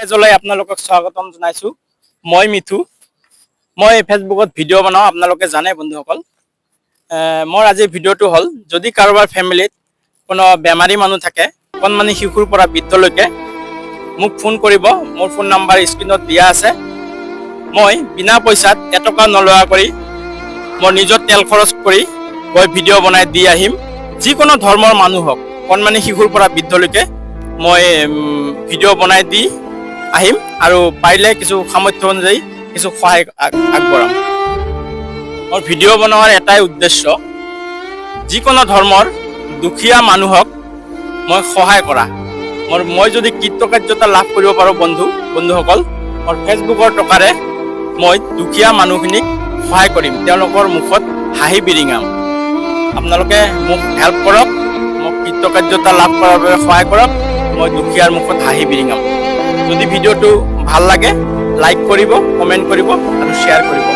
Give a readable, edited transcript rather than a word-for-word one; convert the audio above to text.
পেজলৈ আপোনালোকক স্বাগতম জনাইছো। মই মিঠু। মই ফেচবুকত ভিডিঅ' বনাওঁ, আপোনালোকে জানে বন্ধুসকল। মোৰ আজি ভিডিঅ'টো হ'ল, যদি কাৰোবাৰ ফেমিলিত কোনো বেমাৰী মানুহ থাকে, অকণমানি শিশুৰ পৰা বৃদ্ধলৈকে, মোক ফোন কৰিব। মোৰ ফোন নাম্বাৰ স্ক্ৰীণত দিয়া আছে। মই বিনা পইচাত এটকা নলোৱা কৰি মই নিজৰ তেল খৰচ কৰি গৈ ভিডিঅ' বনাই দি আহিম। যিকোনো ধৰ্মৰ মানুহ হওক, অকণমানি শিশুৰ পৰা বৃদ্ধলৈকে মই ভিডিঅ' বনাই দি আহিম আৰু পাৰিলে কিছু সামৰ্থ্য অনুযায়ী কিছু সহায় আগবঢ়াম। মোৰ ভিডিঅ' বনোৱাৰ এটাই উদ্দেশ্য, যিকোনো ধৰ্মৰ দুখীয়া মানুহক মই সহায় কৰা। মই যদি কৃতকাৰ্যতা লাভ কৰিব পাৰোঁ বন্ধুসকল, মোৰ ফেচবুকৰ টকাৰে মই দুখীয়া মানুহখিনিক সহায় কৰিম, তেওঁলোকৰ মুখত হাঁহি বিৰিঙাম। আপোনালোকে মোক হেল্প কৰক, মোক কৃতকাৰ্যতা লাভ কৰাৰ বাবে সহায় কৰক। মই দুখীয়াৰ মুখত হাঁহি বিৰিঙাম। যদি ভিডিঅ'টো ভাল লাগে, লাইক কৰিব, কমেণ্ট কৰিব আৰু শ্বেয়াৰ কৰিব।